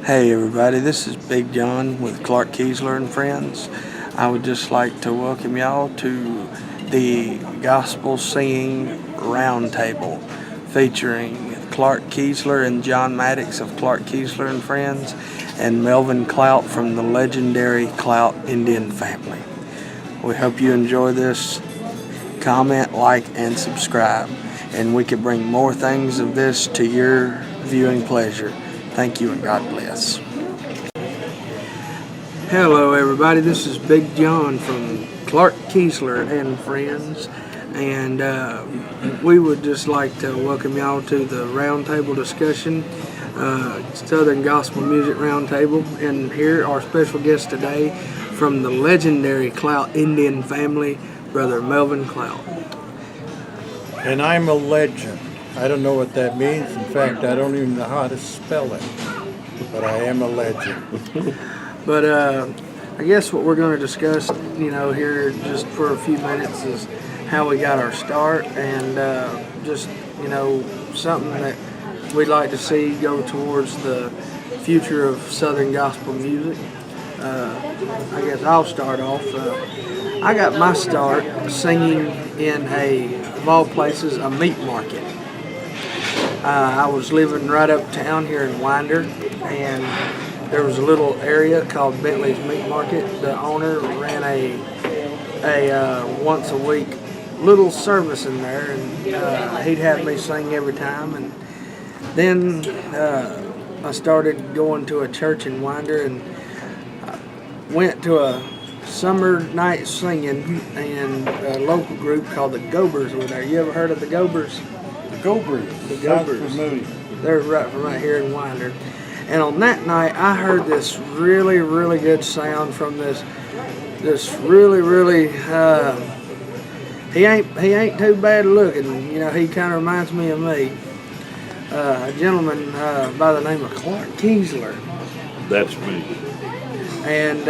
Hey everybody, this is Big John with Clarke Kesler and Friends. I would just like to welcome y'all to the Gospel Singing Roundtable featuring Clarke Kesler and John Maddox of Clarke Kesler and Friends and Melvin Klaudt from the legendary Klaudt Indian Family. We hope you enjoy this. Comment, like, and subscribe, and we can bring more things of this to your viewing pleasure. Thank you and God bless. Hello everybody, this is Big John from Clarke Kesler and Friends, and we would just like to welcome y'all to the Roundtable Discussion, Southern Gospel Music Roundtable, and here our special guest today from the legendary Klaudt Indian Family, Brother Melvin Klaudt. And I'm a legend. I don't know what that means. In fact, I don't even know how to spell it. But I am a legend. But I guess what we're going to discuss, here just for a few minutes is how we got our start and just, something that we'd like to see go towards the future of Southern gospel music. I guess I'll start off. I got my start singing in of all places, a meat market. I was living right uptown here in Winder, and there was a little area called Bentley's Meat Market. The owner ran a once a week little service in there, and he'd have me sing every time. And then I started going to a church in Winder, and I went to a summer night singing, and a local group called the Gobers were there. You ever heard of the Gobers? The Gobers. The Gobers. They're right here in Winder. And on that night, I heard this really, really good sound from this really, really. He ain't too bad looking. He kind of reminds me of me. A gentleman by the name of Clarke Kesler. That's me. And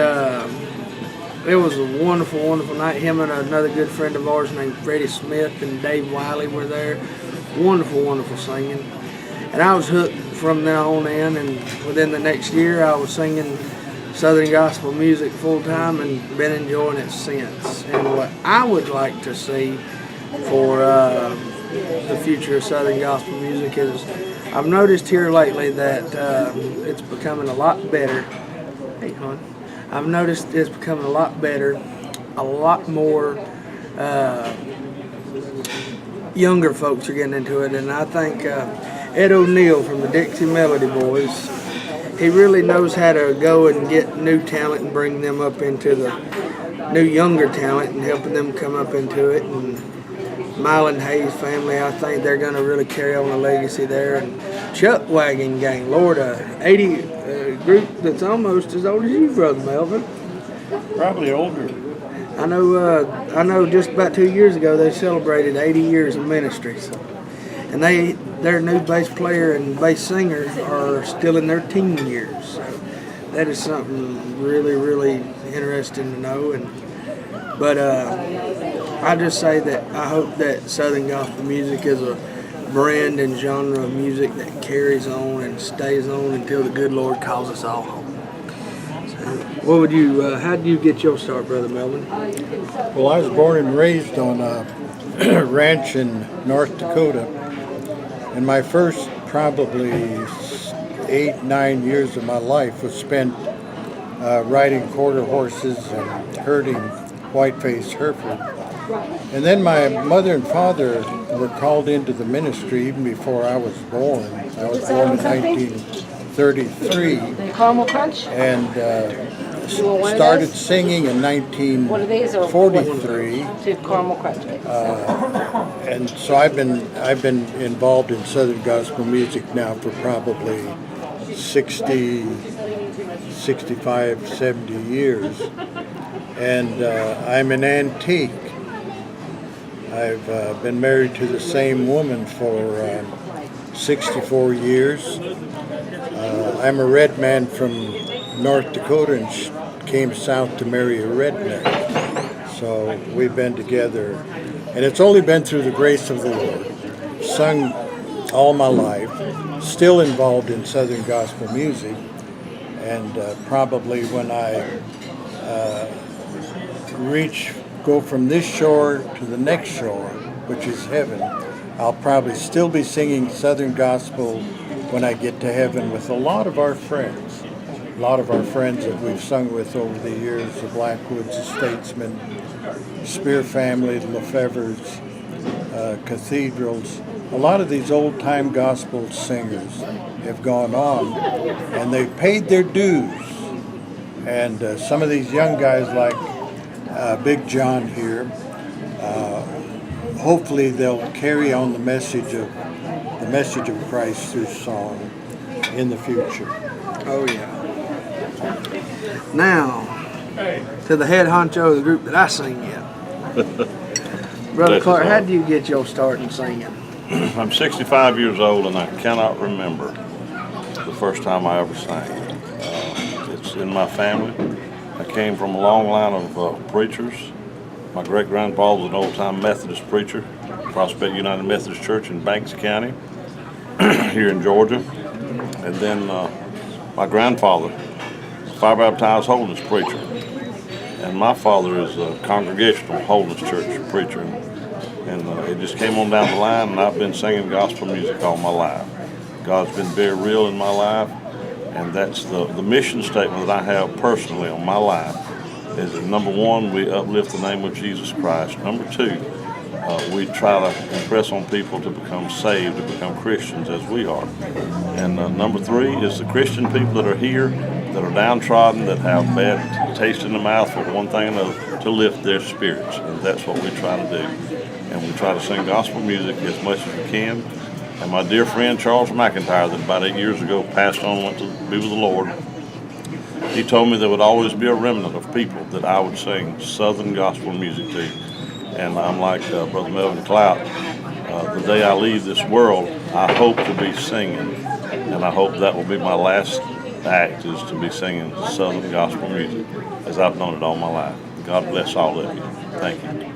it was a wonderful, wonderful night. Him and another good friend of ours named Freddie Smith and Dave Wiley were there. Wonderful, wonderful singing. And I was hooked from then on in, and within the next year I was singing Southern gospel music full time and been enjoying it since. And what I would like to see for the future of Southern gospel music is, I've noticed here lately that it's becoming a lot better. Hey, hon. I've noticed it's becoming a lot better, a lot more younger folks are getting into it, and I think Ed O'Neill from the Dixie Melody Boys, he really knows how to go and get new talent and bring them up into the new younger talent and helping them come up into it. And Mylan Hayes family, I think they're going to really carry on the legacy there. And Chuck Wagon Gang, Lord, 80 group that's almost as old as you, Brother Melvin. Probably older. I know. Just about 2 years ago they celebrated 80 years of ministry. So, and their new bass player and bass singer are still in their teen years. So that is something really, really interesting to know. But I just say that I hope that Southern gospel music is a brand and genre of music that carries on and stays on until the good Lord calls us all home. So, how did you get your start, Brother Melvin? Well, I was born and raised on a ranch in North Dakota, and my first probably 8-9 years of my life was spent riding quarter horses and herding white-faced Hereford. And then my mother and father were called into the ministry even before I was born. I was born in 1933 and started singing in 1943. And so I've been involved in Southern gospel music now for probably 60, 65, 70 years. And I'm an antique. I've been married to the same woman for 64 years. I'm a red man from North Dakota and came south to marry a redneck. So we've been together, and it's only been through the grace of the Lord. Sung all my life, still involved in Southern gospel music, And probably when I go from this shore to the next shore, which is heaven, I'll probably still be singing Southern gospel when I get to heaven with a lot of our friends. A lot of our friends that we've sung with over the years, the Blackwoods, the Statesmen, Spear family, the Lefevres, Cathedrals. A lot of these old-time gospel singers have gone on, and they've paid their dues. And some of these young guys like Big John here, hopefully they'll carry on the message of Christ through song in the future. Oh yeah. Now, to the head honcho of the group that I sing in. Brother Clarke, how did you get your start in singing? I'm 65 years old, and I cannot remember the first time I ever sang. It's in my family. I came from a long line of preachers. My great-grandfather was an old-time Methodist preacher, Prospect United Methodist Church in Banks County, here in Georgia. And then my grandfather, fire-baptized holiness preacher. And my father is a congregational holiness church preacher. And it just came on down the line, and I've been singing gospel music all my life. God's been very real in my life, and that's the mission statement that I have personally on my life is that number one, we uplift the name of Jesus Christ. Number two, we try to impress on people to become saved, to become Christians as we are. And number three is the Christian people that are here, that are downtrodden, that have bad taste in the mouth for one thing or another, to lift their spirits. And that's what we try to do. And we try to sing gospel music as much as we can. And my dear friend Charles McIntyre, that about 8 years ago passed on, went to be with the Lord, he told me there would always be a remnant of people that I would sing Southern gospel music to. And I'm like Brother Melvin Klaudt, the day I leave this world, I hope to be singing, and I hope that will be my last act, is to be singing Southern gospel music as I've known it all my life. God bless all of you. Thank you.